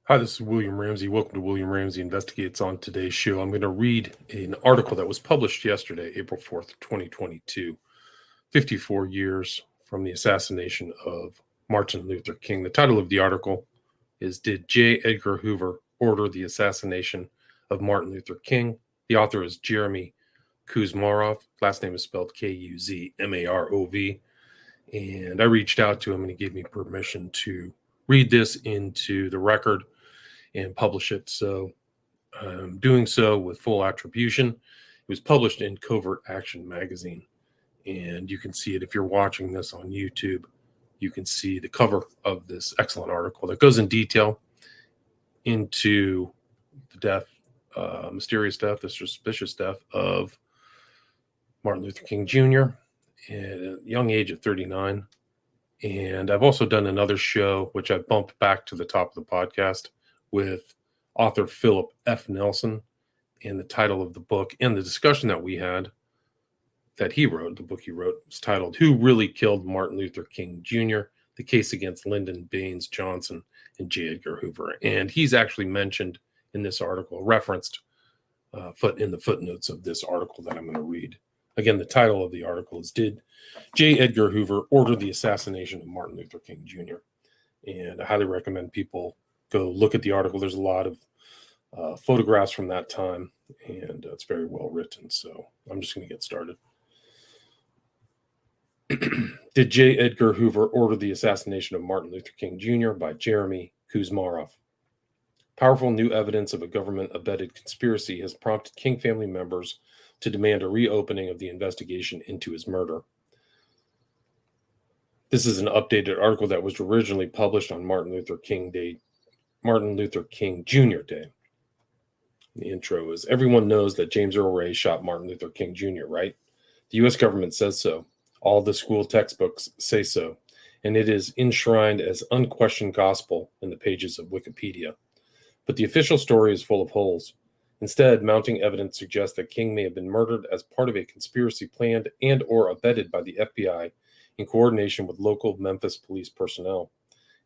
Hi, this is William Ramsey. Welcome to William Ramsey Investigates. On today's show, I'm going to read an article that was published yesterday, April 4th, 2022, 54 years from the assassination of Martin Luther King. The title of the article is Did J. Edgar Hoover Order the Assassination of Martin Luther King? The author is Jeremy Kuzmarov. Last name is spelled Kuzmarov. And I reached out to him and he gave me permission to read this into the record and publish it. So I'm doing so with full attribution. It was published in Covert Action magazine. And you can see it if you're watching this on YouTube. You can see the cover of this excellent article that goes in detail into the death, mysterious death, the suspicious death of Martin Luther King Jr. at a young age of 39. And I've also done another show, which I bumped back to the top of the podcast, with author Philip F. Nelson, and the title of the book and the discussion that we had that he wrote, the book he wrote, was titled Who Really Killed Martin Luther King Jr., The Case Against Lyndon Baines Johnson and J. Edgar Hoover. And he's actually mentioned in this article, referenced in the footnotes of this article that I'm going to read. Again, the title of the article is Did J. Edgar Hoover Order the Assassination of Martin Luther King Jr.? And I highly recommend people go look at the article. There's a lot of photographs from that time, and it's very well written. So I'm just going to get started. Did J. Edgar Hoover Order the Assassination of Martin Luther King Jr. by Jeremy Kuzmarov? Powerful new evidence of a government-abetted conspiracy has prompted King family members to demand a reopening of the investigation into his murder. This is an updated article that was originally published on Martin Luther King Jr. Day. The intro is, everyone knows that James Earl Ray shot Martin Luther King Jr., right? The U.S. government says so. All the school textbooks say so. And it is enshrined as unquestioned gospel in the pages of Wikipedia. But the official story is full of holes. Instead, mounting evidence suggests that King may have been murdered as part of a conspiracy planned and or abetted by the FBI in coordination with local Memphis police personnel.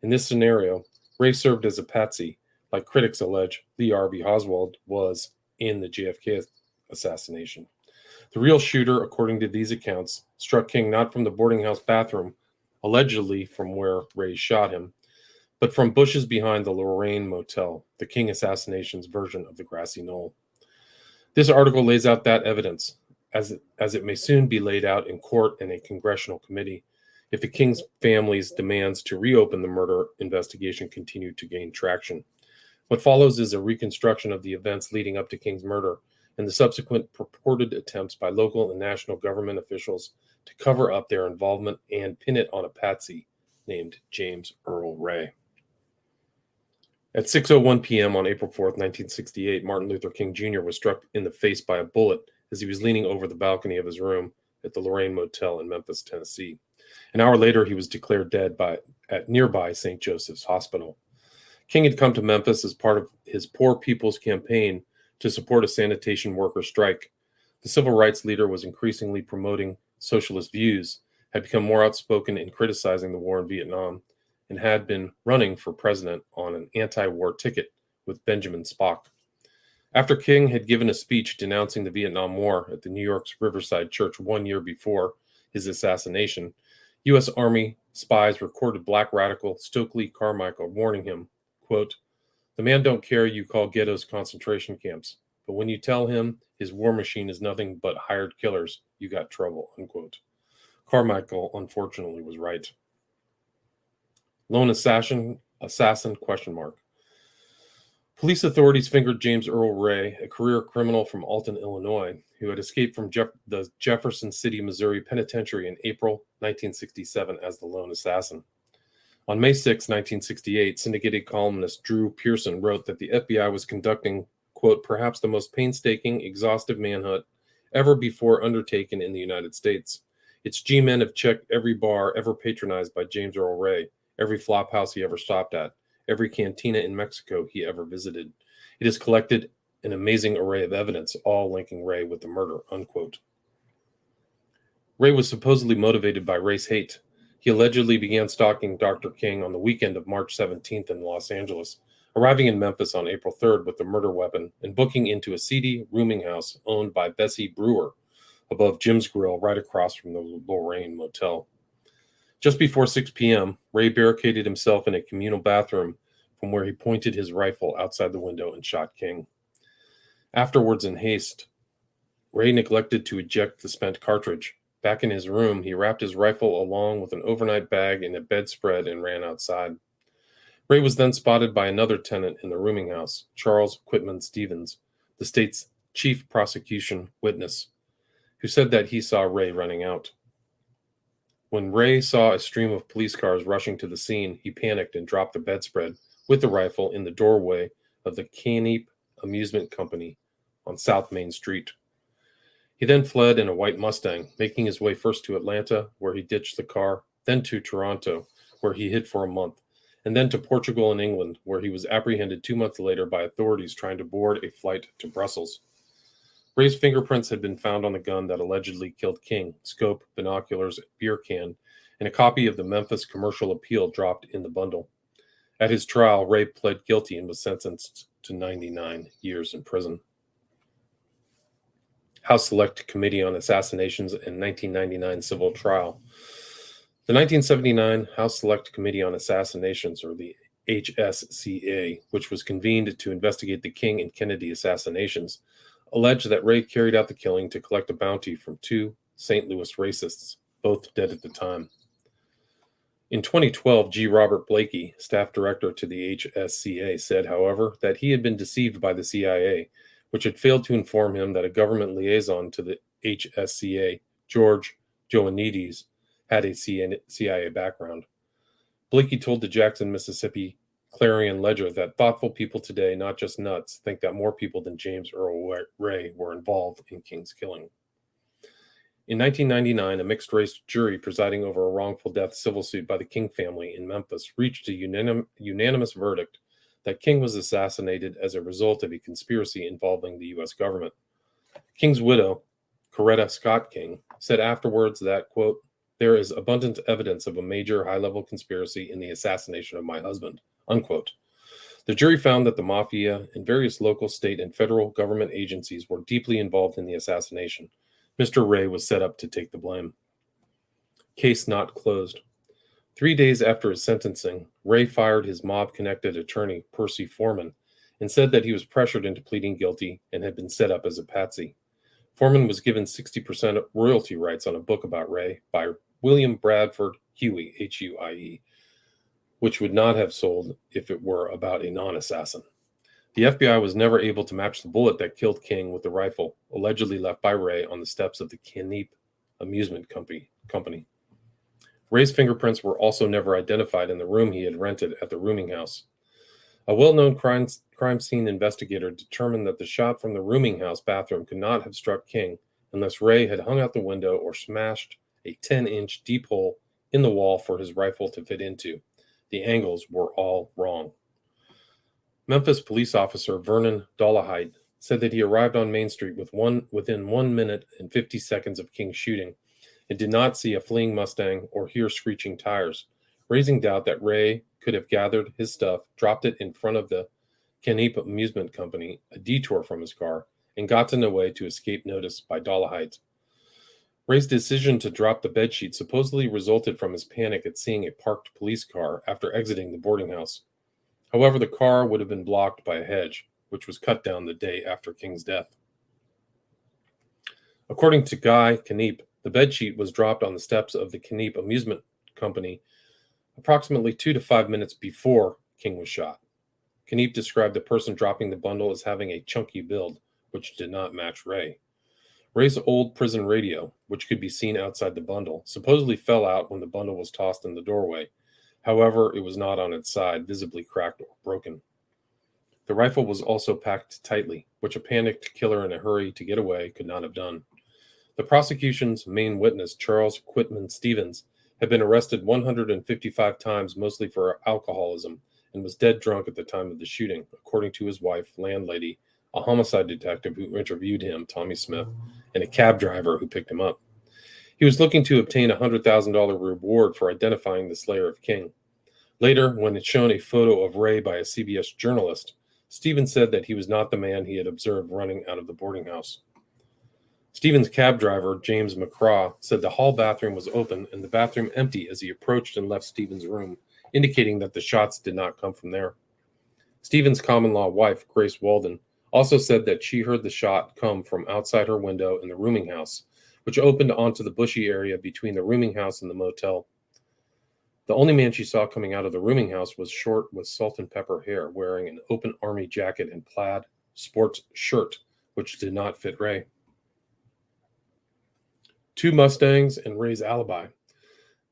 In this scenario, Ray served as a patsy, like critics allege Lee Harvey Oswald was in the JFK assassination. The real shooter, according to these accounts, struck King not from the boarding house bathroom, allegedly from where Ray shot him, but from bushes behind the Lorraine Motel, the King assassination's version of the grassy knoll. This article lays out that evidence, as it may soon be laid out in court and a congressional committee, if the King's family's demands to reopen the murder investigation continue to gain traction. What follows is a reconstruction of the events leading up to King's murder and the subsequent purported attempts by local and national government officials to cover up their involvement and pin it on a patsy named James Earl Ray. At 6:01 p.m. on April 4th, 1968, Martin Luther King Jr. was struck in the face by a bullet as he was leaning over the balcony of his room at the Lorraine Motel in Memphis, Tennessee. An hour later, he was declared dead at nearby St. Joseph's Hospital. King had come to Memphis as part of his Poor People's Campaign to support a sanitation worker strike. The civil rights leader was increasingly promoting socialist views, had become more outspoken in criticizing the war in Vietnam, and had been running for president on an anti-war ticket with Benjamin Spock. After King had given a speech denouncing the Vietnam War at the New York's Riverside Church 1 year before his assassination, U.S. Army spies recorded black radical Stokely Carmichael warning him, quote, "The man don't care you call ghettos concentration camps, but when you tell him his war machine is nothing but hired killers, you got trouble," unquote. Carmichael, unfortunately, was right. Lone assassin, question mark. Police authorities fingered James Earl Ray, a career criminal from Alton, Illinois, who had escaped from the Jefferson City, Missouri penitentiary in April 1967 as the lone assassin. On May 6, 1968, syndicated columnist Drew Pearson wrote that the FBI was conducting, quote, perhaps the most painstaking, exhaustive manhunt ever before undertaken in the United States. Its G-men have checked every bar ever patronized by James Earl Ray, every flop house he ever stopped at, every cantina in Mexico he ever visited. It has collected an amazing array of evidence, all linking Ray with the murder, unquote. Ray was supposedly motivated by race hate. He allegedly began stalking Dr. King on the weekend of March 17th in Los Angeles, arriving in Memphis on April 3rd with the murder weapon and booking into a seedy rooming house owned by Bessie Brewer above Jim's Grill right across from the Lorraine Motel. Just before 6 p.m., Ray barricaded himself in a communal bathroom from where he pointed his rifle outside the window and shot King. Afterwards, in haste, Ray neglected to eject the spent cartridge. Back in his room, he wrapped his rifle along with an overnight bag in a bedspread and ran outside. Ray was then spotted by another tenant in the rooming house, Charles Quitman Stevens, the state's chief prosecution witness, who said that he saw Ray running out. When Ray saw a stream of police cars rushing to the scene, he panicked and dropped the bedspread with the rifle in the doorway of the Caneep Amusement Company on South Main Street. He then fled in a white Mustang, making his way first to Atlanta, where he ditched the car, then to Toronto, where he hid for a month, and then to Portugal and England, where he was apprehended 2 months later by authorities trying to board a flight to Brussels. Ray's fingerprints had been found on the gun that allegedly killed King, scope, binoculars, beer can, and a copy of the Memphis Commercial Appeal dropped in the bundle. At his trial, Ray pled guilty and was sentenced to 99 years in prison. House Select Committee on Assassinations and 1999 Civil Trial. The 1979 House Select Committee on Assassinations, or the HSCA, which was convened to investigate the King and Kennedy assassinations, alleged that Ray carried out the killing to collect a bounty from 2 St. Louis racists, both dead at the time. In 2012, G. Robert Blakey, staff director to the HSCA, said, however, that he had been deceived by the CIA, which had failed to inform him that a government liaison to the HSCA, George Ioannidis, had a CIA background. Blakey told the Jackson, Mississippi Clarion Ledger that thoughtful people today, not just nuts, think that more people than James Earl Ray were involved in King's killing. In 1999, a mixed-race jury presiding over a wrongful death civil suit by the King family in Memphis reached a unanimous verdict that King was assassinated as a result of a conspiracy involving the U.S. government. King's widow, Coretta Scott King, said afterwards that, quote, there is abundant evidence of a major high-level conspiracy in the assassination of my husband, unquote. The jury found that the mafia and various local, state, and federal government agencies were deeply involved in the assassination. Mr. Ray was set up to take the blame. Case not closed. 3 days after his sentencing, Ray fired his mob-connected attorney, Percy Foreman, and said that he was pressured into pleading guilty and had been set up as a patsy. Foreman was given 60% royalty rights on a book about Ray by William Bradford Huie, Huie, which would not have sold if it were about a non-assassin. The FBI was never able to match the bullet that killed King with the rifle, allegedly left by Ray on the steps of the Caneep Amusement Company. Ray's fingerprints were also never identified in the room he had rented at the rooming house. A well-known crime scene investigator determined that the shot from the rooming house bathroom could not have struck King unless Ray had hung out the window or smashed a 10-inch deep hole in the wall for his rifle to fit into. The angles were all wrong. Memphis police officer Vernon Dollahite said that he arrived on Main Street within 1 minute and 50 seconds of King's shooting and did not see a fleeing Mustang or hear screeching tires, raising doubt that Ray could have gathered his stuff, dropped it in front of the Caneep Amusement Company, a detour from his car, and gotten away to escape notice by Dollahite. Ray's decision to drop the bedsheet supposedly resulted from his panic at seeing a parked police car after exiting the boarding house. However, the car would have been blocked by a hedge, which was cut down the day after King's death. According to Guy Caneep, the bedsheet was dropped on the steps of the Caneep Amusement Company approximately 2 to 5 minutes before King was shot. Caneep described the person dropping the bundle as having a chunky build, which did not match Ray. Ray's old prison radio, which could be seen outside the bundle, supposedly fell out when the bundle was tossed in the doorway. However, it was not on its side, visibly cracked or broken. The rifle was also packed tightly, which a panicked killer in a hurry to get away could not have done. The prosecution's main witness, Charles Quitman Stevens, had been arrested 155 times, mostly for alcoholism, and was dead drunk at the time of the shooting, according to his wife, landlady, a homicide detective who interviewed him, Tommy Smith, and a cab driver who picked him up. He was looking to obtain a $100,000 reward for identifying the slayer of King. Later, when it shown a photo of Ray by a CBS journalist, Stevens said that he was not the man he had observed running out of the boarding house. Stevens' cab driver, James McCraw, said the hall bathroom was open and the bathroom empty as he approached and left Stevens' room, indicating that the shots did not come from there. Stevens' common-law wife, Grace Walden, also said that she heard the shot come from outside her window in the rooming house, which opened onto the bushy area between the rooming house and the motel. The only man she saw coming out of the rooming house was short with salt and pepper hair, wearing an open army jacket and plaid sports shirt, which did not fit Ray. 2 Mustangs and Ray's alibi.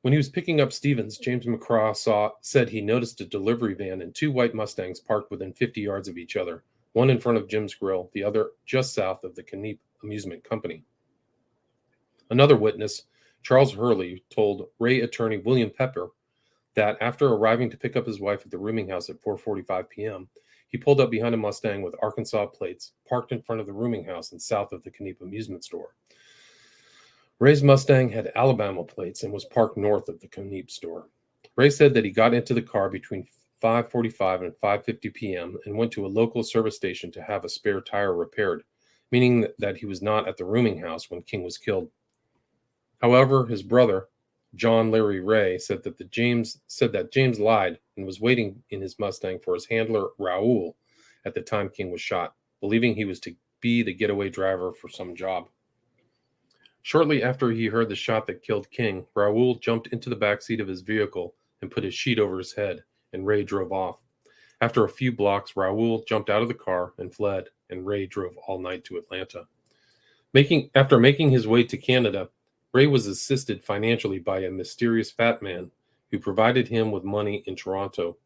When he was picking up Stevens, James McCraw said he noticed a delivery van and 2 white Mustangs parked within 50 yards of each other, one in front of Jim's Grill, the other just south of the Kniep Amusement Company. Another witness, Charles Hurley, told Ray attorney William Pepper that after arriving to pick up his wife at the rooming house at 4:45 p.m., he pulled up behind a Mustang with Arkansas plates, parked in front of the rooming house and south of the Kniep Amusement Store. Ray's Mustang had Alabama plates and was parked north of the Kniep store. Ray said that he got into the car between 5:45 and 5:50 p.m. and went to a local service station to have a spare tire repaired, meaning that he was not at the rooming house when King was killed. However, his brother, John Larry Ray, said that James lied and was waiting in his Mustang for his handler, Raoul, at the time King was shot, believing he was to be the getaway driver for some job. Shortly after he heard the shot that killed King, Raoul jumped into the back seat of his vehicle and put his sheet over his head, and Ray drove off. After a few blocks, Raoul jumped out of the car and fled, and Ray drove all night to Atlanta. After making his way to Canada, Ray was assisted financially by a mysterious fat man who provided him with money in Toronto.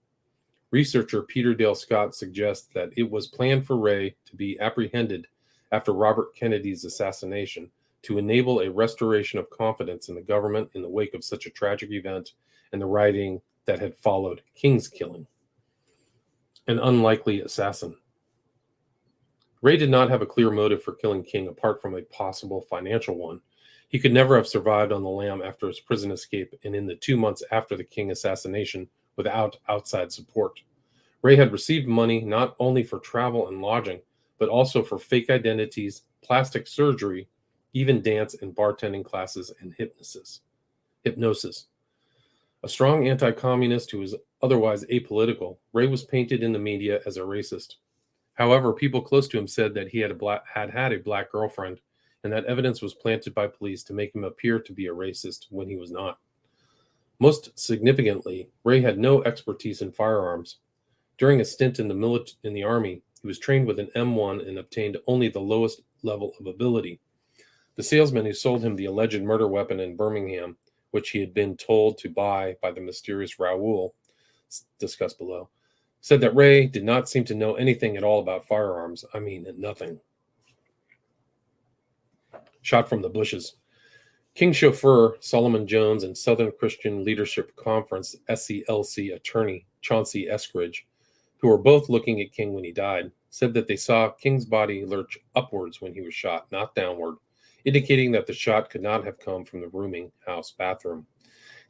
Researcher Peter Dale Scott suggests that it was planned for Ray to be apprehended after Robert Kennedy's assassination to enable a restoration of confidence in the government in the wake of such a tragic event and the rioting that had followed King's killing. An unlikely assassin. Ray did not have a clear motive for killing King apart from a possible financial one. He could never have survived on the lam after his prison escape and in the 2 months after the King assassination without outside support. Ray had received money not only for travel and lodging, but also for fake identities, plastic surgery, even dance and bartending classes and hypnosis. A strong anti-communist who was otherwise apolitical, Ray was painted in the media as a racist. However, people close to him said that he had a black girlfriend, and that evidence was planted by police to make him appear to be a racist when he was not. Most significantly, Ray had no expertise in firearms. During a stint in the Army, he was trained with an M1 and obtained only the lowest level of ability. The salesman who sold him the alleged murder weapon in Birmingham, which he had been told to buy by the mysterious Raoul, discussed below, said that Ray did not seem to know anything at all about firearms. I mean, nothing. Shot from the bushes. King's chauffeur, Solomon Jones, and Southern Christian Leadership Conference SCLC attorney, Chauncey Eskridge, who were both looking at King when he died, said that they saw King's body lurch upwards when he was shot, not downward, indicating that the shot could not have come from the rooming house bathroom.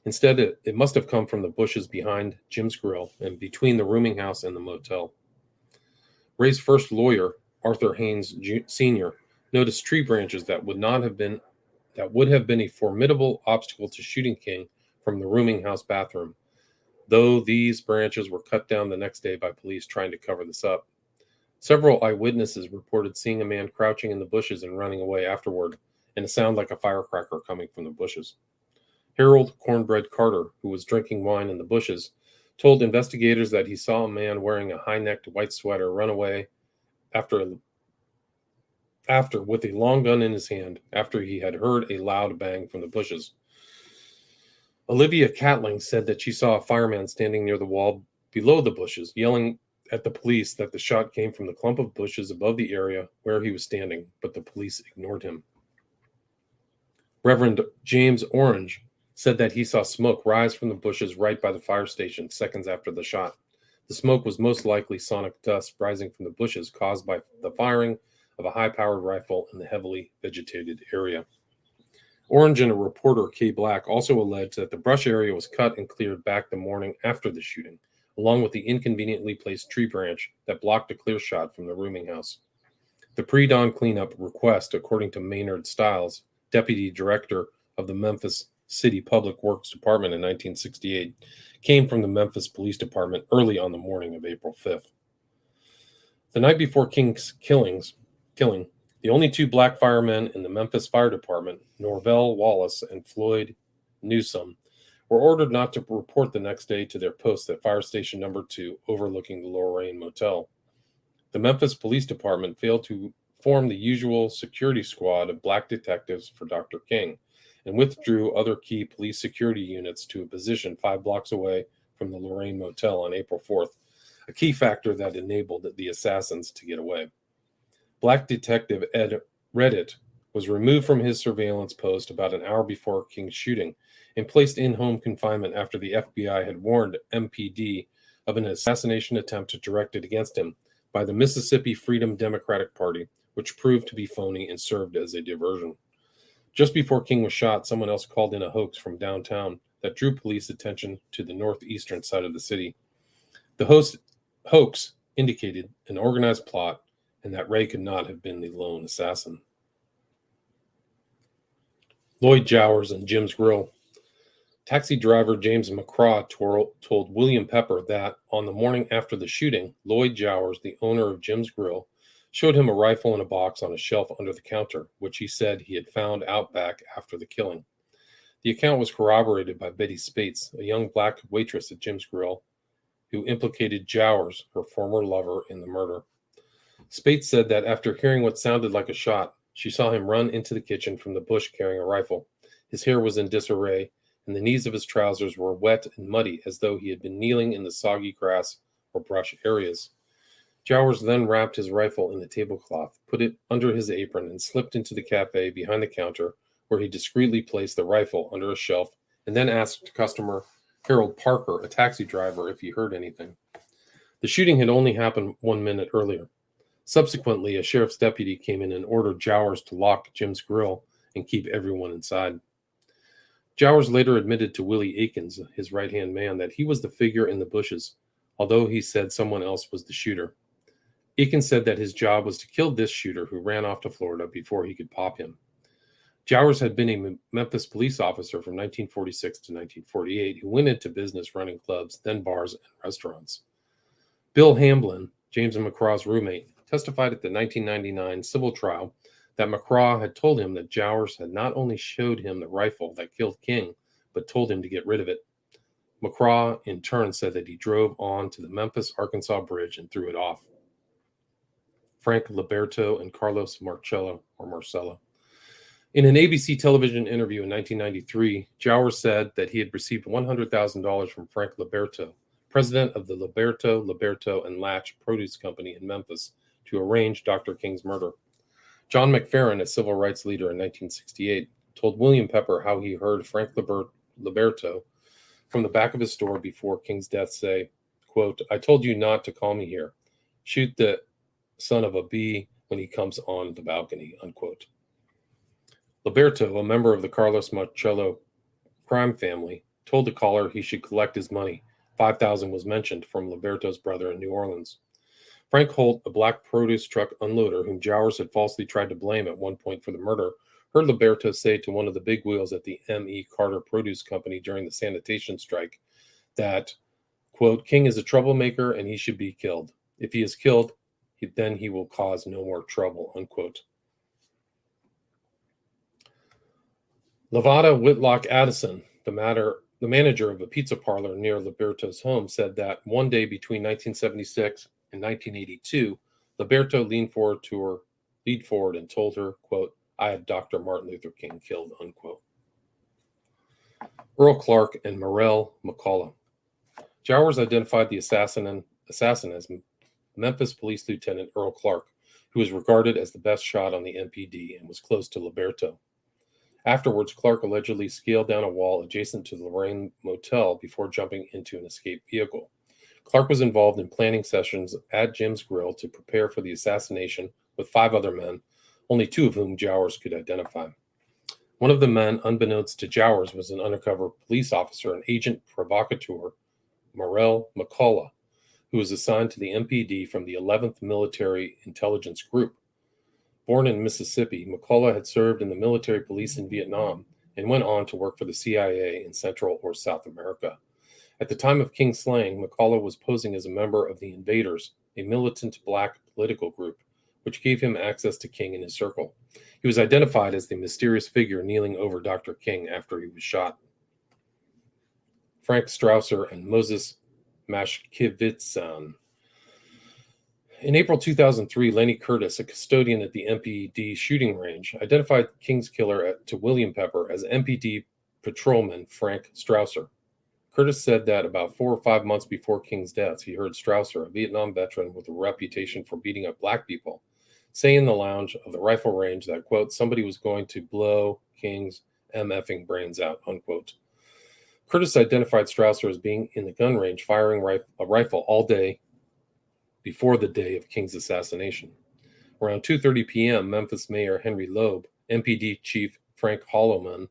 Instead, it must have come from the bushes behind Jim's Grill and between the rooming house and the motel. Ray's first lawyer, Arthur Haynes Sr., noticed tree branches that would have been a formidable obstacle to shooting King from the rooming house bathroom, though these branches were cut down the next day by police trying to cover this up. Several eyewitnesses reported seeing a man crouching in the bushes and running away afterward, and a sound like a firecracker coming from the bushes. Harold Cornbread Carter, who was drinking wine in the bushes, told investigators that he saw a man wearing a high-necked white sweater run away after with a long gun in his hand after he had heard a loud bang from the bushes. Olivia Catling said that she saw a fireman standing near the wall below the bushes, yelling at the police that the shot came from the clump of bushes above the area where he was standing, but the police ignored him. Reverend James Orange said that he saw smoke rise from the bushes right by the fire station seconds after the shot. The smoke was most likely sonic dust rising from the bushes caused by the firing of a high-powered rifle in the heavily vegetated area. Orange and a reporter, Kay Black, also alleged that the brush area was cut and cleared back the morning after the shooting, along with the inconveniently placed tree branch that blocked a clear shot from the rooming house. The pre-dawn cleanup request, according to Maynard Stiles, deputy director of the Memphis City Public Works Department in 1968, came from the Memphis Police Department early on the morning of April 5th. The night before King's killing, the only two black firemen in the Memphis Fire Department, Norvell Wallace and Floyd Newsome, were ordered not to report the next day to their posts at Fire Station Number 2 overlooking the Lorraine Motel. The Memphis Police Department failed to form the usual security squad of black detectives for Dr. King and withdrew other key police security units to a position 5 blocks away from the Lorraine Motel on April 4th, a key factor that enabled the assassins to get away. Black detective Ed Reddit was removed from his surveillance post about an hour before King's shooting and placed in home confinement after the FBI had warned MPD of an assassination attempt directed against him by the Mississippi Freedom Democratic Party, which proved to be phony and served as a diversion. Just before King was shot, someone else called in a hoax from downtown that drew police attention to the northeastern side of the city. The hoax indicated an organized plot and that Ray could not have been the lone assassin. Lloyd Jowers and Jim's Grill. Taxi driver James McCraw told William Pepper that on the morning after the shooting, Lloyd Jowers, the owner of Jim's Grill, showed him a rifle in a box on a shelf under the counter, which he said he had found out back after the killing. The account was corroborated by Betty Spates, a young black waitress at Jim's Grill, who implicated Jowers, her former lover, in the murder. Spates said that after hearing what sounded like a shot, she saw him run into the kitchen from the bush carrying a rifle. His hair was in disarray, and the knees of his trousers were wet and muddy as though he had been kneeling in the soggy grass or brush areas. Jowers then wrapped his rifle in a tablecloth, put it under his apron, and slipped into the cafe behind the counter, where he discreetly placed the rifle under a shelf and then asked customer Harold Parker, a taxi driver, if he heard anything. The shooting had only happened 1 minute earlier. Subsequently, a sheriff's deputy came in and ordered Jowers to lock Jim's Grill and keep everyone inside. Jowers later admitted to Willie Aikens, his right-hand man, that he was the figure in the bushes, although he said someone else was the shooter. Aikens said that his job was to kill this shooter who ran off to Florida before he could pop him. Jowers had been a Memphis police officer from 1946 to 1948 who went into business running clubs, then bars and restaurants. Bill Hamblin, James and McCraw's roommate, testified at the 1999 civil trial that McCraw had told him that Jowers had not only showed him the rifle that killed King, but told him to get rid of it. McCraw, in turn, said that he drove on to the Memphis-Arkansas Bridge and threw it off. Frank Liberto and Carlos Marcello. In an ABC television interview in 1993, Jowers said that he had received $100,000 from Frank Liberto, president of the Liberto and Latch Produce Company in Memphis, to arrange Dr. King's murder. John McFerrin, a civil rights leader in 1968, told William Pepper how he heard Frank Liberto from the back of his store before King's death say, quote, "I told you not to call me here. Shoot the son of a bee when he comes on the balcony," unquote. Liberto, a member of the Carlos Marcello crime family, told the caller he should collect his money. $5,000 was mentioned from Liberto's brother in New Orleans. Frank Holt, a black produce truck unloader whom Jowers had falsely tried to blame at one point for the murder, heard Liberto say to one of the big wheels at the M.E. Carter Produce Company during the sanitation strike that, quote, "King is a troublemaker and he should be killed. If he is killed, then he will cause no more trouble," unquote. Lavada Whitlock Addison, the manager of a pizza parlor near Liberto's home, said that one day between 1976 and 1982, Liberto leaned forward and told her, quote, "I had Dr. Martin Luther King killed," unquote. Earl Clark and Morrell McCullough. Jowers identified the assassin as Memphis Police Lieutenant Earl Clark, who was regarded as the best shot on the MPD and was close to Liberto. Afterwards, Clark allegedly scaled down a wall adjacent to the Lorraine Motel before jumping into an escaped vehicle. Clark was involved in planning sessions at Jim's Grill to prepare for the assassination with 5 other men, only 2 of whom Jowers could identify. One of the men, unbeknownst to Jowers, was an undercover police officer and agent provocateur, Morel McCullough, who was assigned to the MPD from the 11th Military Intelligence Group. Born in Mississippi, McCullough had served in the military police in Vietnam and went on to work for the CIA in Central or South America. At the time of King's slaying, McCullough was posing as a member of the Invaders, a militant black political group, which gave him access to King and his circle. He was identified as the mysterious figure kneeling over Dr. King after he was shot. Frank Strausser and Moses Mashkevitsan. In April 2003, Lenny Curtis, a custodian at the MPD shooting range, identified King's killer to William Pepper as MPD patrolman Frank Strausser. Curtis said that about 4 or 5 months before King's death, he heard Strausser, a Vietnam veteran with a reputation for beating up black people, say in the lounge of the rifle range that, quote, somebody was going to blow King's MFing brains out, unquote. Curtis identified Strausser as being in the gun range firing a rifle all day before the day of King's assassination. Around 2:30 p.m., Memphis Mayor Henry Loeb, MPD Chief Frank Holloman,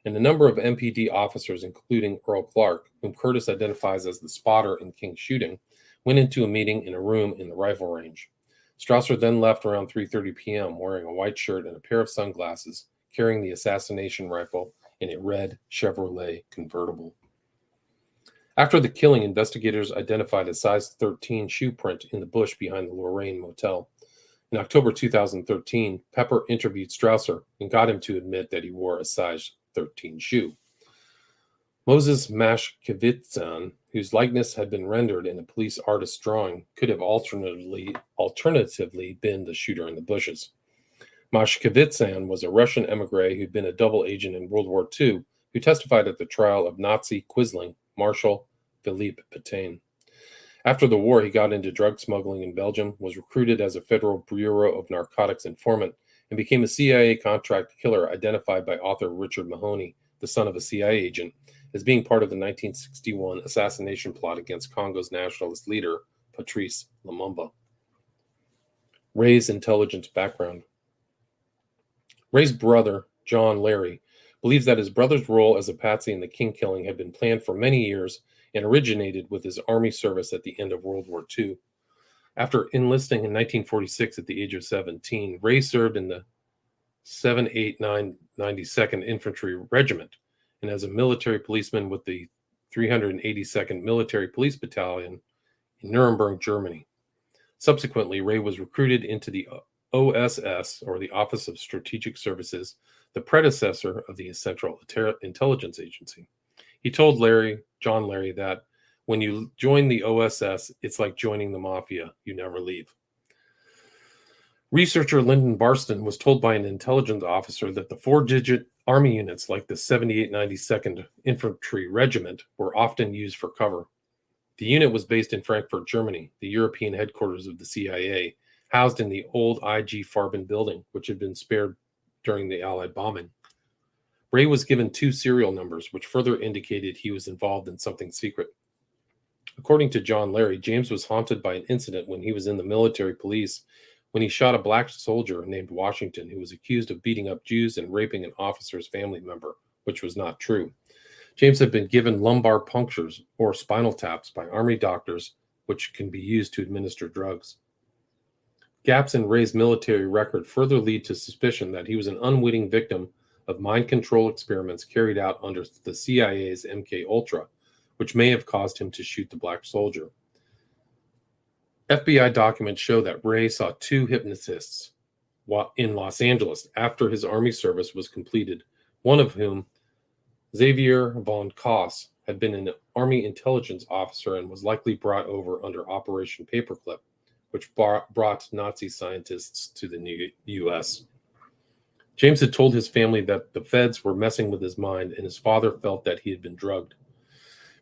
and a number of MPD officers, including Earl Clark, whom Curtis identifies as the spotter in King's shooting, went into a meeting in a room in the rifle range. Strausser then left around 3:30 p.m. wearing a white shirt and a pair of sunglasses, carrying the assassination rifle in a red Chevrolet convertible. After the killing, investigators identified a size 13 shoe print in the bush behind the Lorraine Motel. In October 2013, Pepper interviewed Strausser and got him to admit that he wore a size 13 shoe. Moses Mashkevitsan, whose likeness had been rendered in a police artist's drawing, could have alternatively been the shooter in the bushes. Mashkevitsan was a Russian emigre who'd been a double agent in World War II, who testified at the trial of Nazi Quisling Marshal Philippe Pétain. After the war, he got into drug smuggling in Belgium, was recruited as a Federal Bureau of Narcotics informant, and became a CIA contract killer identified by author Richard Mahoney, the son of a CIA agent, as being part of the 1961 assassination plot against Congo's nationalist leader, Patrice Lumumba. Ray's intelligence background. Ray's brother, John Larry, believes that his brother's role as a patsy in the King killing had been planned for many years and originated with his army service at the end of World War II. After enlisting in 1946 at the age of 17, Ray served in the 78992nd Infantry Regiment and as a military policeman with the 382nd Military Police Battalion in Nuremberg, Germany. Subsequently, Ray was recruited into the OSS, or the Office of Strategic Services, the predecessor of the Central Intelligence Agency. He told John Larry, that when you join the OSS, it's like joining the mafia. You never leave. Researcher Lyndon Barston was told by an intelligence officer that the 4-digit army units like the 7892nd Infantry Regiment were often used for cover. The unit was based in Frankfurt, Germany, the European headquarters of the CIA, housed in the old IG Farben building, which had been spared during the Allied bombing. Ray was given 2 serial numbers, which further indicated he was involved in something secret. According to John Larry, James was haunted by an incident when he was in the military police when he shot a black soldier named Washington who was accused of beating up Jews and raping an officer's family member, which was not true. James had been given lumbar punctures or spinal taps by Army doctors, which can be used to administer drugs. Gaps in Ray's military record further lead to suspicion that he was an unwitting victim of mind control experiments carried out under the CIA's MK-Ultra, which may have caused him to shoot the black soldier. FBI documents show that Ray saw 2 hypnotists in Los Angeles after his Army service was completed, one of whom, Xavier von Koss, had been an Army intelligence officer and was likely brought over under Operation Paperclip, which brought Nazi scientists to the U.S. James had told his family that the feds were messing with his mind, and his father felt that he had been drugged.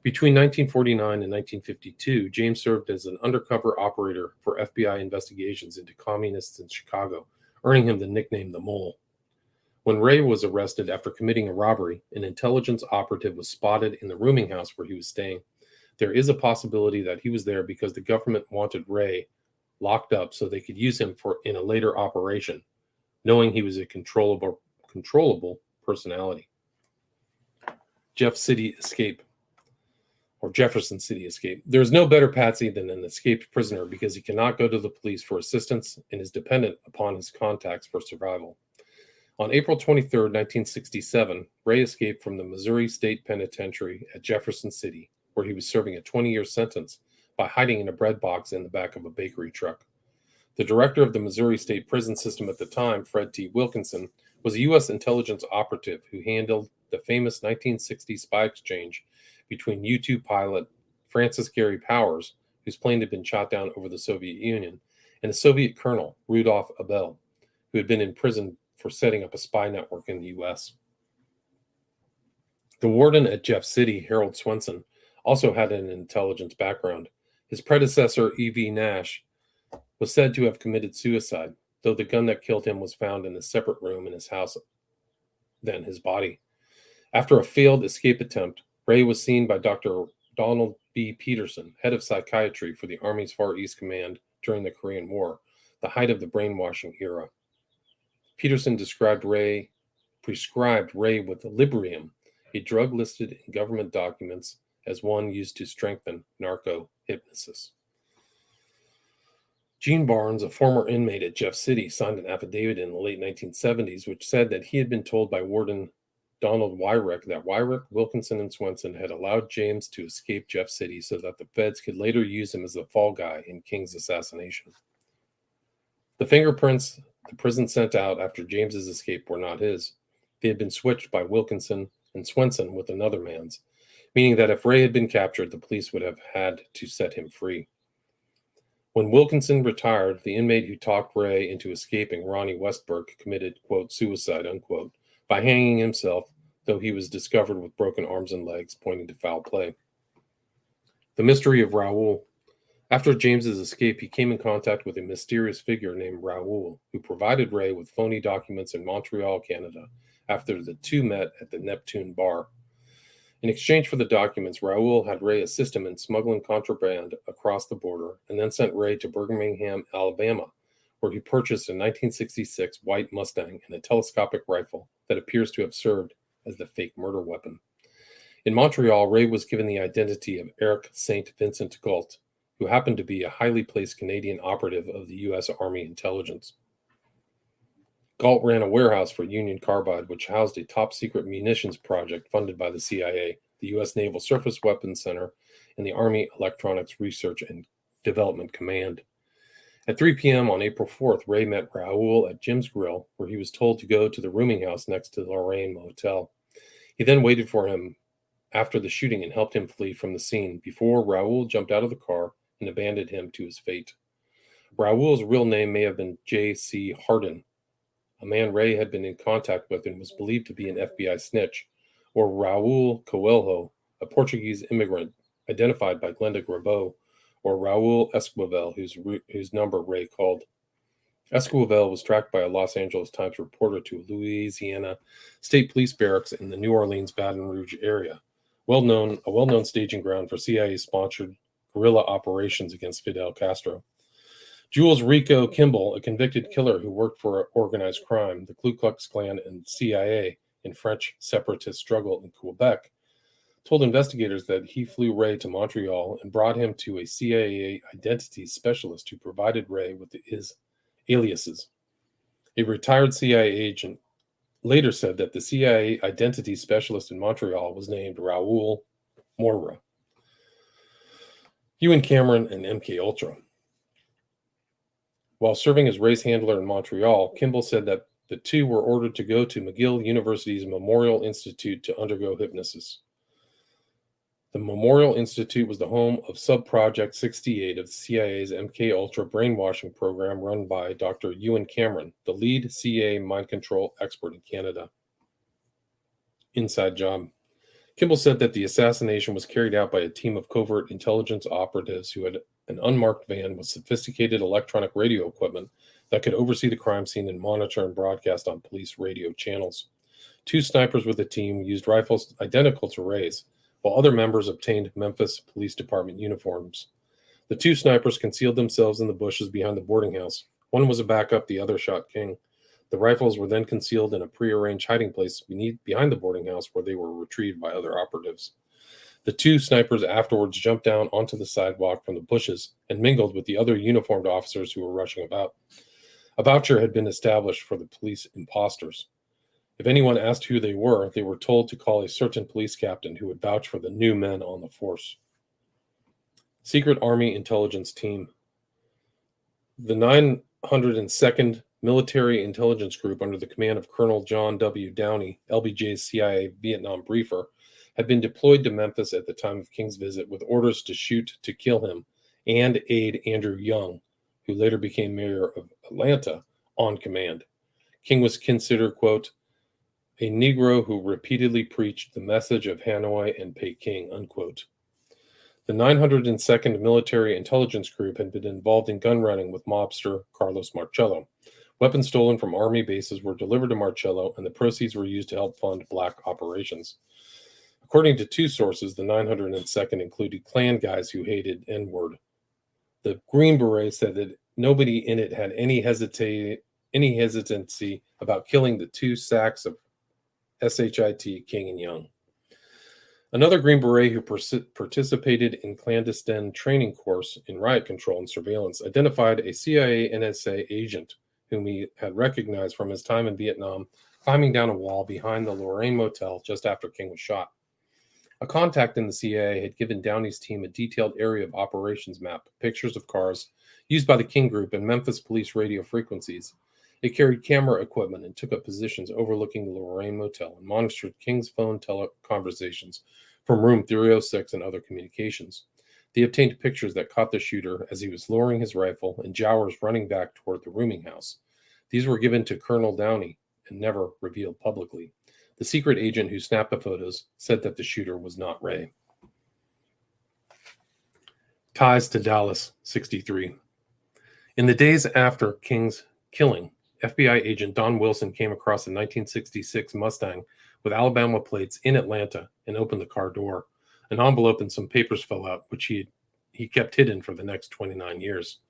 Between 1949 and 1952, James served as an undercover operator for FBI investigations into communists in Chicago, earning him the nickname The Mole. When Ray was arrested after committing a robbery, an intelligence operative was spotted in the rooming house where he was staying. There is a possibility that he was there because the government wanted Ray locked up so they could use him in a later operation, knowing he was a controllable personality. Jefferson City escape. There is no better patsy than an escaped prisoner because he cannot go to the police for assistance and is dependent upon his contacts for survival. On April 23, 1967, Ray escaped from the Missouri State Penitentiary at Jefferson City, where he was serving a 20-year sentence, by hiding in a bread box in the back of a bakery truck. The director of the Missouri State Prison System at the time, Fred T. Wilkinson, was a U.S. intelligence operative who handled the famous 1960 spy exchange between U-2 pilot Francis Gary Powers, whose plane had been shot down over the Soviet Union, and a Soviet colonel, Rudolf Abel, who had been imprisoned for setting up a spy network in the U.S. The warden at Jeff City, Harold Swenson, also had an intelligence background. His predecessor, E.V. Nash, was said to have committed suicide, though the gun that killed him was found in a separate room in his house than his body. After a failed escape attempt, Ray was seen by Dr. Donald B. Peterson, head of psychiatry for the Army's Far East Command during the Korean War, the height of the brainwashing era. Peterson prescribed Ray with Librium, a drug listed in government documents as one used to strengthen narco-hypnosis. Gene Barnes, a former inmate at Jeff City, signed an affidavit in the late 1970s which said that he had been told by Warden Donald Wyrick that Wyrick, Wilkinson, and Swenson had allowed James to escape Jeff City so that the feds could later use him as the fall guy in King's assassination. The fingerprints the prison sent out after James's escape were not his. They had been switched by Wilkinson and Swenson with another man's, meaning that if Ray had been captured, the police would have had to set him free. When Wilkinson retired, the inmate who talked Ray into escaping, Ronnie Westbrook, committed, quote, suicide, unquote, by hanging himself, though he was discovered with broken arms and legs, pointing to foul play. The mystery of Raoul. After James's escape, he came in contact with a mysterious figure named Raoul, who provided Ray with phony documents in Montreal, Canada, after the two met at the Neptune bar. In exchange for the documents, Raoul had Ray assist him in smuggling contraband across the border and then sent Ray to Birmingham, Alabama, where he purchased a 1966 white Mustang and a telescopic rifle that appears to have served as the fake murder weapon. In Montreal, Ray was given the identity of Eric St. Vincent Gault, who happened to be a highly placed Canadian operative of the U.S. Army intelligence. Gault ran a warehouse for Union Carbide, which housed a top-secret munitions project funded by the CIA, the U.S. Naval Surface Weapons Center, and the Army Electronics Research and Development Command. At 3 p.m. on April 4th, Ray met Raoul at Jim's Grill, where he was told to go to the rooming house next to the Lorraine Motel. He then waited for him after the shooting and helped him flee from the scene before Raoul jumped out of the car and abandoned him to his fate. Raoul's real name may have been J.C. Hardin, a man Ray had been in contact with and was believed to be an FBI snitch, or Raul Coelho, a Portuguese immigrant identified by Glenda Grabeau, or Raul Esquivel, whose number Ray called. Esquivel was tracked by a Los Angeles Times reporter to a Louisiana State Police barracks in the New Orleans Baton Rouge area, a well-known staging ground for CIA-sponsored guerrilla operations against Fidel Castro. Jules Rico Kimball, a convicted killer who worked for organized crime, the Ku Klux Klan, and CIA in French separatist struggle in Quebec, told investigators that he flew Ray to Montreal and brought him to a CIA identity specialist who provided Ray with his aliases. A retired CIA agent later said that the CIA identity specialist in Montreal was named Raoul Moira. Ewan Cameron and MK Ultra. While serving as race handler in Montreal, Kimball said that the two were ordered to go to McGill University's Memorial Institute to undergo hypnosis. The Memorial Institute was the home of Subproject 68 of the CIA's MK Ultra brainwashing program run by Dr. Ewan Cameron, the lead CIA mind control expert in Canada. Inside job. Kimball said that the assassination was carried out by a team of covert intelligence operatives who had an unmarked van with sophisticated electronic radio equipment that could oversee the crime scene and monitor and broadcast on police radio channels. 2 snipers with the team used rifles identical to Ray's, while other members obtained Memphis Police Department uniforms. The 2 snipers concealed themselves in the bushes behind the boarding house. One was a backup, the other shot King. The rifles were then concealed in a prearranged hiding place behind the boarding house, where they were retrieved by other operatives. The two snipers afterwards jumped down onto the sidewalk from the bushes and mingled with the other uniformed officers who were rushing about. A voucher had been established for the police impostors. If anyone asked who they were told to call a certain police captain who would vouch for the new men on the force. Secret Army Intelligence Team. The 902nd Military Intelligence Group, under the command of Colonel John W. Downey, LBJ's CIA Vietnam briefer, had been deployed to Memphis at the time of King's visit with orders to shoot to kill him and aid Andrew Young, who later became mayor of Atlanta, on command. King was considered, quote, a Negro who repeatedly preached the message of Hanoi and Peking, unquote. The 902nd Military Intelligence Group had been involved in gun running with mobster Carlos Marcello. Weapons stolen from Army bases were delivered to Marcello, and the proceeds were used to help fund black operations. According to two sources, the 902nd included Klan guys who hated N-word. The Green Beret said that nobody in it had any hesitancy about killing the two sacks of SHIT, King and Young. Another Green Beret who participated in clandestine training course in riot control and surveillance identified a CIA NSA agent whom he had recognized from his time in Vietnam, climbing down a wall behind the Lorraine Motel just after King was shot. A contact in the CIA had given Downey's team a detailed area of operations map, pictures of cars used by the King Group and Memphis police radio frequencies. It carried camera equipment and took up positions overlooking the Lorraine Motel and monitored King's phone conversations from room 306 and other communications. They obtained pictures that caught the shooter as he was lowering his rifle and Jowers running back toward the rooming house. These were given to Colonel Downey and never revealed publicly. The secret agent who snapped the photos said that the shooter was not Ray. Ties to Dallas, 63. In the days after King's killing, FBI agent Don Wilson came across a 1966 Mustang with Alabama plates in Atlanta and opened the car door. An envelope and some papers fell out, which he kept hidden for the next 29 years.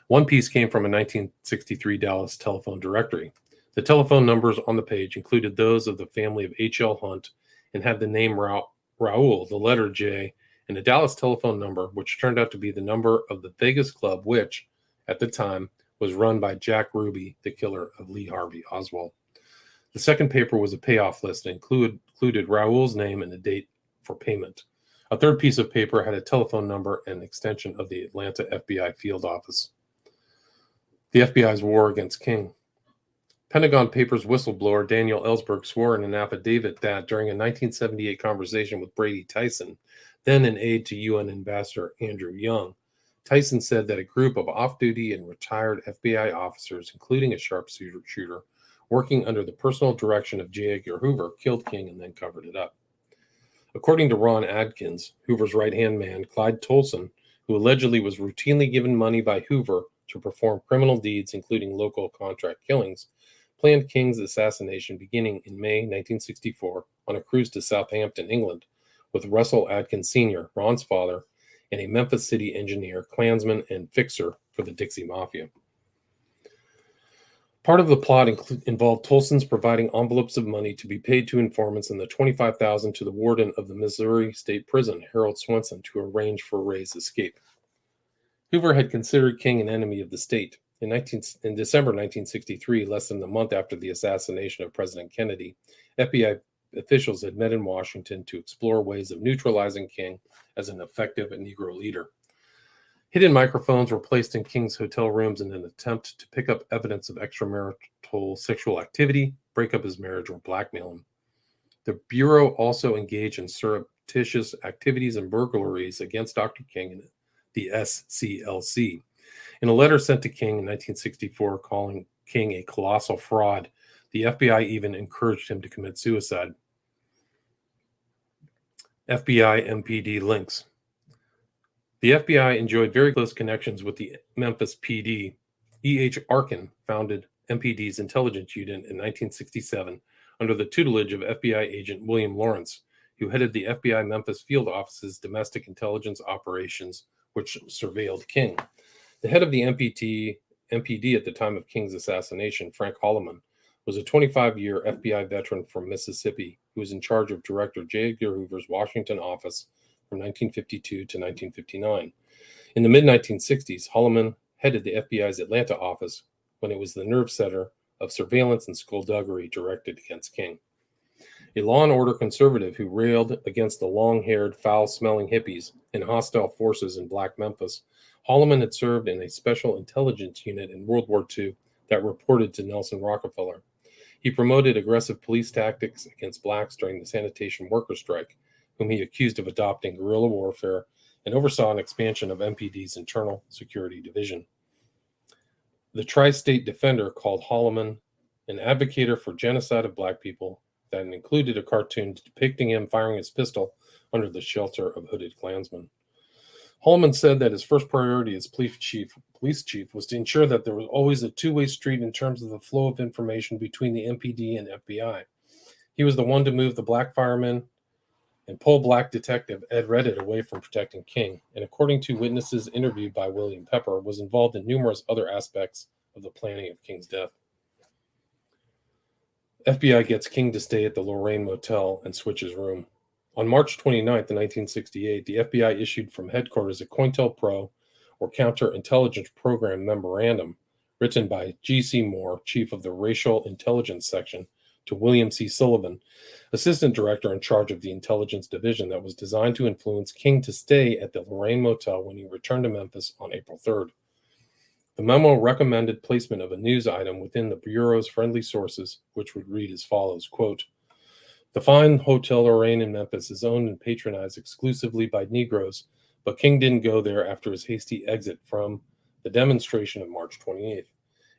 One piece came from a 1963 Dallas telephone directory. The telephone numbers on the page included those of the family of H.L. Hunt and had the name Raoul, the letter J, and a Dallas telephone number, which turned out to be the number of the Vegas club, which, at the time, was run by Jack Ruby, the killer of Lee Harvey Oswald. The second paper was a payoff list and included Raoul's name and a date for payment. A third piece of paper had a telephone number and extension of the Atlanta FBI field office. The FBI's war against King. Pentagon Papers whistleblower Daniel Ellsberg swore in an affidavit that during a 1978 conversation with Brady Tyson, then an aide to UN Ambassador Andrew Young, Tyson said that a group of off-duty and retired FBI officers, including a sharpshooter, working under the personal direction of J. Edgar Hoover, killed King and then covered it up. According to Ron Adkins, Hoover's right-hand man, Clyde Tolson, who allegedly was routinely given money by Hoover to perform criminal deeds, including local contract killings, planned King's assassination beginning in May 1964 on a cruise to Southampton, England, with Russell Adkins Sr., Ron's father, and a Memphis City engineer, Klansman, and fixer for the Dixie Mafia. Part of the plot involved Tolson's providing envelopes of money to be paid to informants and the $25,000 to the warden of the Missouri State Prison, Harold Swenson, to arrange for Ray's escape. Hoover had considered King an enemy of the state. In December 1963, less than a month after the assassination of President Kennedy, FBI officials had met in Washington to explore ways of neutralizing King as an effective Negro leader. Hidden microphones were placed in King's hotel rooms in an attempt to pick up evidence of extramarital sexual activity, break up his marriage, or blackmail him. The Bureau also engaged in surreptitious activities and burglaries against Dr. King and the SCLC. In a letter sent to King in 1964 calling King a colossal fraud, the FBI even encouraged him to commit suicide. FBI MPD links. The FBI enjoyed very close connections with the Memphis PD. E.H. Arkin founded MPD's intelligence unit in 1967 under the tutelage of FBI agent William Lawrence, who headed the FBI Memphis field office's domestic intelligence operations, which surveilled King. The head of the MPD at the time of King's assassination, Frank Holloman, was a 25-year FBI veteran from Mississippi who was in charge of Director J. Edgar Hoover's Washington office from 1952 to 1959. In the mid-1960s, Holloman headed the FBI's Atlanta office when it was the nerve center of surveillance and skullduggery directed against King. A law and order conservative who railed against the long-haired, foul-smelling hippies and hostile forces in Black Memphis, Holloman had served in a special intelligence unit in World War II that reported to Nelson Rockefeller. He promoted aggressive police tactics against blacks during the sanitation worker strike, whom he accused of adopting guerrilla warfare, and oversaw an expansion of MPD's internal security division. The Tri-State Defender called Holloman an advocate for genocide of black people that included a cartoon depicting him firing his pistol under the shelter of hooded Klansmen. Holloman said that his first priority as police chief was to ensure that there was always a two-way street in terms of the flow of information between the MPD and FBI. He was the one to move the black fireman and pull black detective Ed Redditt away from protecting King, and according to witnesses interviewed by William Pepper, was involved in numerous other aspects of the planning of King's death. FBI gets King to stay at the Lorraine Motel and switches room. On March 29, 1968, the FBI issued from headquarters a COINTELPRO, or Counterintelligence Program Memorandum, written by G.C. Moore, chief of the Racial Intelligence Section, to William C. Sullivan, assistant director in charge of the Intelligence Division, that was designed to influence King to stay at the Lorraine Motel when he returned to Memphis on April 3rd. The memo recommended placement of a news item within the Bureau's friendly sources, which would read as follows, quote, "The fine Hotel Lorraine in Memphis is owned and patronized exclusively by Negroes, but King didn't go there after his hasty exit from the demonstration of March 28th.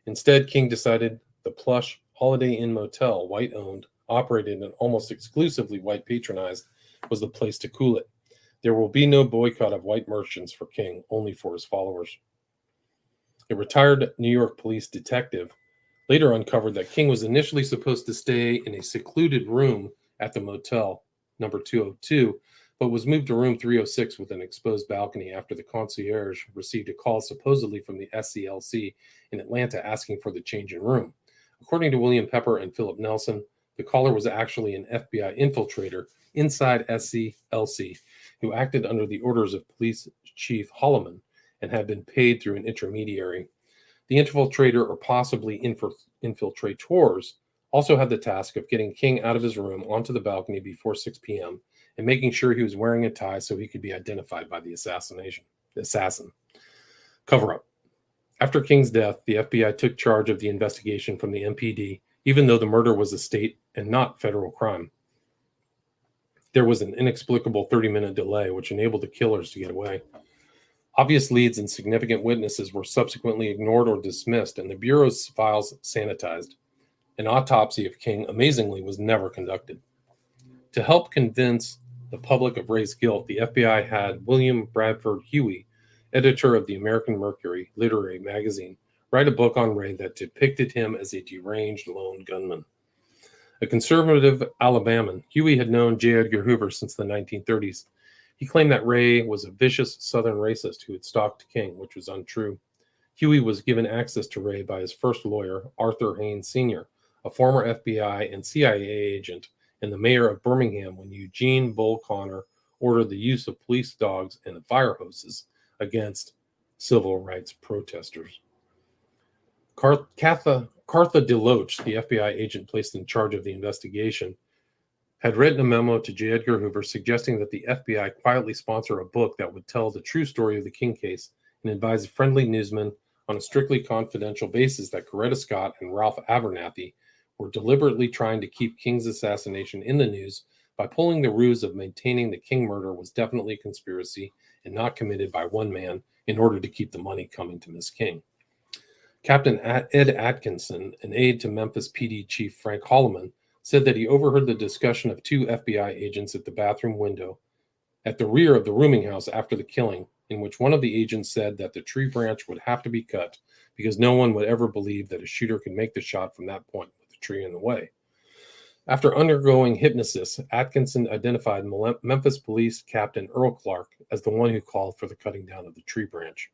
Instead, King decided the plush Holiday Inn Motel, white-owned, operated, and almost exclusively white-patronized, was the place to cool it. There will be no boycott of white merchants for King, only for his followers." A retired New York police detective later uncovered that King was initially supposed to stay in a secluded room at the motel, number 202, but was moved to room 306 with an exposed balcony after the concierge received a call supposedly from the SCLC in Atlanta asking for the change in room. According to William Pepper and Philip Nelson, the caller was actually an FBI infiltrator inside SCLC who acted under the orders of Police Chief Holloman and had been paid through an intermediary. The infiltrator, or possibly infiltrators, also had the task of getting King out of his room onto the balcony before 6 p.m. and making sure he was wearing a tie so he could be identified by the assassin. Cover-up. After King's death, the FBI took charge of the investigation from the MPD, even though the murder was a state and not federal crime. There was an inexplicable 30-minute delay, which enabled the killers to get away. Obvious leads and significant witnesses were subsequently ignored or dismissed, and the Bureau's files sanitized. An autopsy of King, amazingly, was never conducted. To help convince the public of Ray's guilt, the FBI had William Bradford Huey, editor of the American Mercury literary magazine, write a book on Ray that depicted him as a deranged lone gunman. A conservative Alabaman, Huey had known J. Edgar Hoover since the 1930s. He claimed that Ray was a vicious Southern racist who had stalked King, which was untrue. Huey was given access to Ray by his first lawyer, Arthur Haynes Sr., a former FBI and CIA agent and the mayor of Birmingham when Eugene Bull Connor ordered the use of police dogs and fire hoses against civil rights protesters. Cartha DeLoach, the FBI agent placed in charge of the investigation, had written a memo to J. Edgar Hoover suggesting that the FBI quietly sponsor a book that would tell the true story of the King case and advise friendly newsmen on a strictly confidential basis that Coretta Scott and Ralph Abernathy were deliberately trying to keep King's assassination in the news by pulling the ruse of maintaining the King murder was definitely a conspiracy and not committed by one man in order to keep the money coming to Miss King. Captain Ed Atkinson, an aide to Memphis PD Chief Frank Holloman, said that he overheard the discussion of two FBI agents at the bathroom window at the rear of the rooming house after the killing, in which one of the agents said that the tree branch would have to be cut because no one would ever believe that a shooter could make the shot from that point with the tree in the way. After undergoing hypnosis, Atkinson identified Memphis Police Captain Earl Clark as the one who called for the cutting down of the tree branch.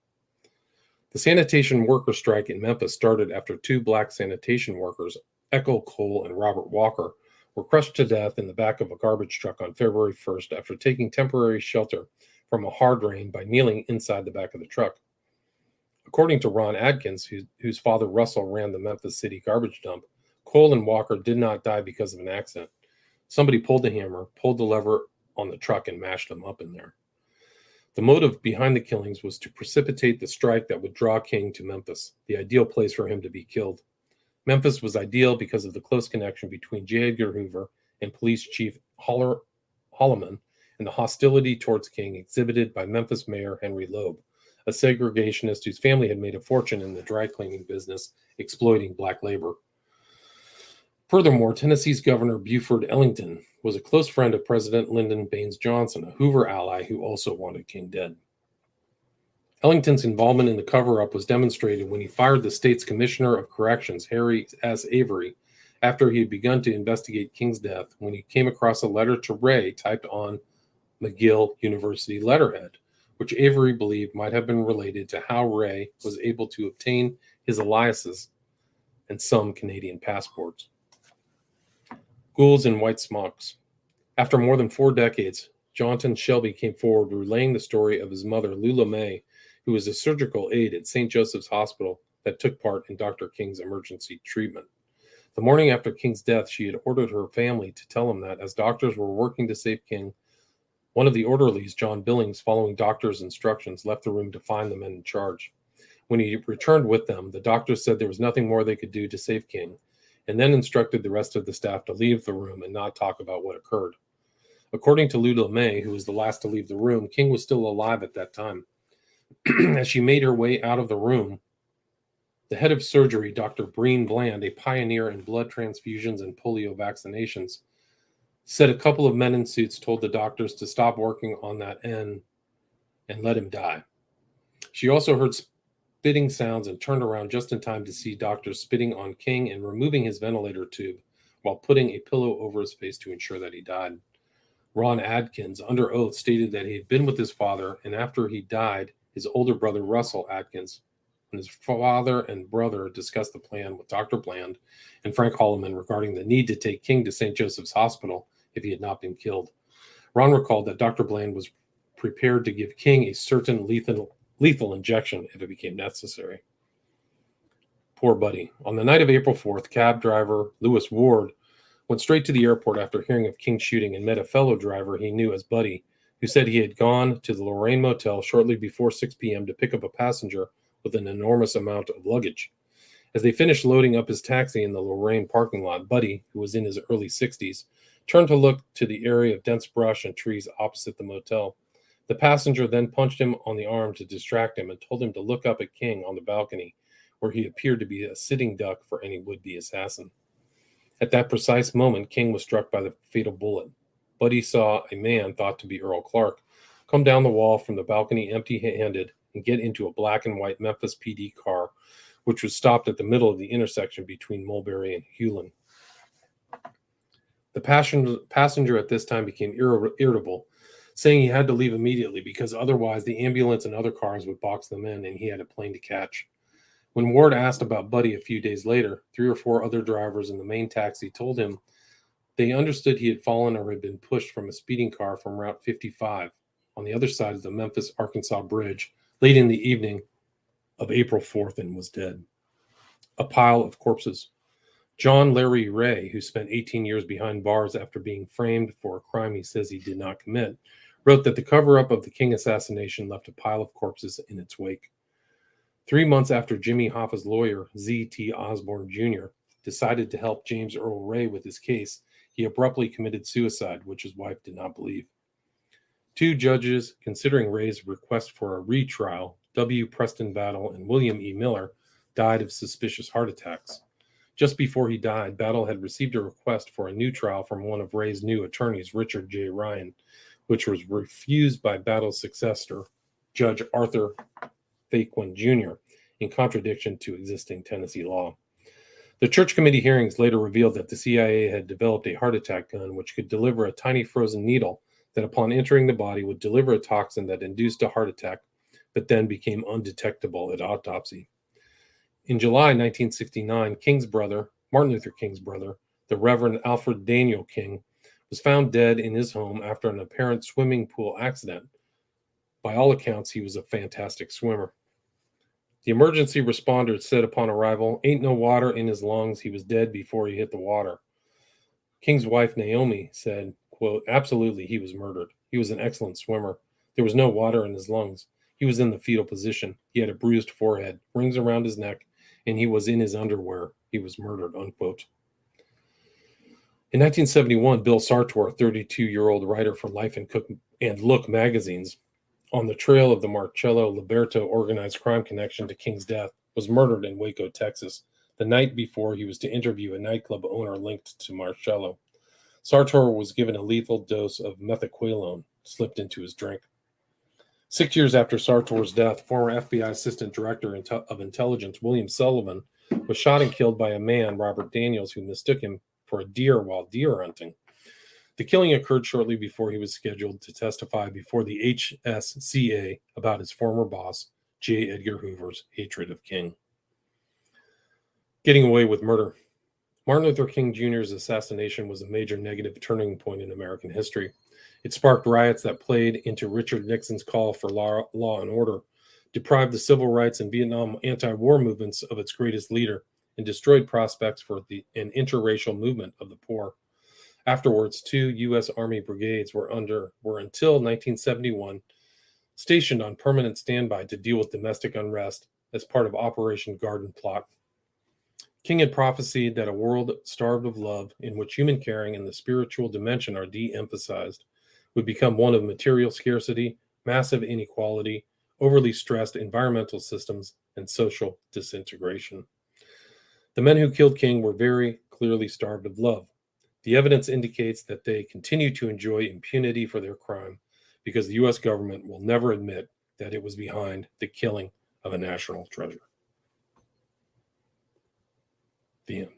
The sanitation worker strike in Memphis started after two black sanitation workers Echo Cole and Robert Walker, were crushed to death in the back of a garbage truck on February 1st after taking temporary shelter from a hard rain by kneeling inside the back of the truck. According to Ron Adkins, whose father Russell ran the Memphis City garbage dump, Cole and Walker did not die because of an accident. Somebody pulled the hammer, pulled the lever on the truck, and mashed them up in there. The motive behind the killings was to precipitate the strike that would draw King to Memphis, the ideal place for him to be killed. Memphis was ideal because of the close connection between J. Edgar Hoover and Police Chief Holloman and the hostility towards King exhibited by Memphis Mayor Henry Loeb, a segregationist whose family had made a fortune in the dry cleaning business, exploiting black labor. Furthermore, Tennessee's Governor Buford Ellington was a close friend of President Lyndon Baines Johnson, a Hoover ally who also wanted King dead. Ellington's involvement in the cover-up was demonstrated when he fired the state's Commissioner of Corrections, Harry S. Avery, after he had begun to investigate King's death when he came across a letter to Ray typed on McGill University letterhead, which Avery believed might have been related to how Ray was able to obtain his aliases and some Canadian passports. Ghouls in white smocks. After more than 4 decades, Jonathan Shelby came forward relaying the story of his mother, Lula May, who was a surgical aide at St. Joseph's Hospital that took part in Dr. King's emergency treatment. The morning after King's death, she had ordered her family to tell him that as doctors were working to save King, one of the orderlies, John Billings, following doctor's instructions, left the room to find the men in charge. When he returned with them, the doctors said there was nothing more they could do to save King, and then instructed the rest of the staff to leave the room and not talk about what occurred. According to Lula May, who was the last to leave the room, King was still alive at that time. As she made her way out of the room, the head of surgery, Dr. Breen Bland, a pioneer in blood transfusions and polio vaccinations, said a couple of men in suits told the doctors to stop working on that end and let him die. She also heard spitting sounds and turned around just in time to see doctors spitting on King and removing his ventilator tube while putting a pillow over his face to ensure that he died. Ron Adkins, under oath, stated that he had been with his father, and after he died, his older brother Russell Adkins and his father and brother discussed the plan with Dr. Bland and Frank Holloman regarding the need to take King to St. Joseph's Hospital if he had not been killed. Ron recalled that Dr. Bland was prepared to give King a certain lethal injection if it became necessary. Poor Buddy. On the night of April 4th, cab driver Lewis Ward went straight to the airport after hearing of King's shooting and met a fellow driver he knew as Buddy, who said he had gone to the Lorraine Motel shortly before 6 p.m. to pick up a passenger with an enormous amount of luggage. As they finished loading up his taxi in the Lorraine parking lot, Buddy, who was in his early 60s, turned to look to the area of dense brush and trees opposite the motel. The passenger then punched him on the arm to distract him and told him to look up at King on the balcony, where he appeared to be a sitting duck for any would-be assassin. At that precise moment, King was struck by the fatal bullet. Buddy saw a man thought to be Earl Clark come down the wall from the balcony empty-handed and get into a black and white Memphis PD car, which was stopped at the middle of the intersection between Mulberry and Hewlin. The passenger at this time became irritable, saying he had to leave immediately because otherwise the ambulance and other cars would box them in and he had a plane to catch. When Ward asked about Buddy a few days later, 3 or 4 other drivers in the main taxi told him they understood he had fallen or had been pushed from a speeding car from Route 55 on the other side of the Memphis-Arkansas Bridge late in the evening of April 4th and was dead. A pile of corpses. John Larry Ray, who spent 18 years behind bars after being framed for a crime he says he did not commit, wrote that the cover-up of the King assassination left a pile of corpses in its wake. 3 months after Jimmy Hoffa's lawyer, Z.T. Osborne Jr., decided to help James Earl Ray with his case, he abruptly committed suicide, which his wife did not believe. 2 judges considering Ray's request for a retrial, W. Preston Battle and William E. Miller, died of suspicious heart attacks. Just before he died, Battle had received a request for a new trial from one of Ray's new attorneys, Richard J. Ryan, which was refused by Battle's successor, Judge Arthur Faquin Jr., in contradiction to existing Tennessee law. The Church Committee hearings later revealed that the CIA had developed a heart attack gun which could deliver a tiny frozen needle that upon entering the body would deliver a toxin that induced a heart attack, but then became undetectable at autopsy. In July 1969, King's brother, Martin Luther King's brother, the Reverend Alfred Daniel King, was found dead in his home after an apparent swimming pool accident. By all accounts, he was a fantastic swimmer. The emergency responders said upon arrival, "Ain't no water in his lungs. He was dead before he hit the water." King's wife, Naomi, said, quote, "Absolutely, he was murdered. He was an excellent swimmer. There was no water in his lungs. He was in the fetal position. He had a bruised forehead, rings around his neck, and he was in his underwear. He was murdered," unquote. In 1971, Bill Sartor, a 32-year-old writer for Life and Look magazines, on the trail of the Marcello Liberto organized crime connection to King's death, was murdered in Waco, Texas, the night before he was to interview a nightclub owner linked to Marcello. Sartor was given a lethal dose of methaqualone slipped into his drink. 6 years after Sartor's death, former FBI Assistant Director of Intelligence William Sullivan was shot and killed by a man, Robert Daniels, who mistook him for a deer while deer hunting. The killing occurred shortly before he was scheduled to testify before the HSCA about his former boss, J. Edgar Hoover's hatred of King. Getting away with murder. Martin Luther King Jr.'s assassination was a major negative turning point in American history. It sparked riots that played into Richard Nixon's call for law and order, deprived the civil rights and Vietnam anti-war movements of its greatest leader, and destroyed prospects for an interracial movement of the poor. Afterwards, 2 U.S. Army brigades were until 1971 stationed on permanent standby to deal with domestic unrest as part of Operation Garden Plot. King had prophesied that a world starved of love, in which human caring and the spiritual dimension are de-emphasized, would become one of material scarcity, massive inequality, overly stressed environmental systems, and social disintegration. The men who killed King were very clearly starved of love. The evidence indicates that they continue to enjoy impunity for their crime because the U.S. government will never admit that it was behind the killing of a national treasure. The end.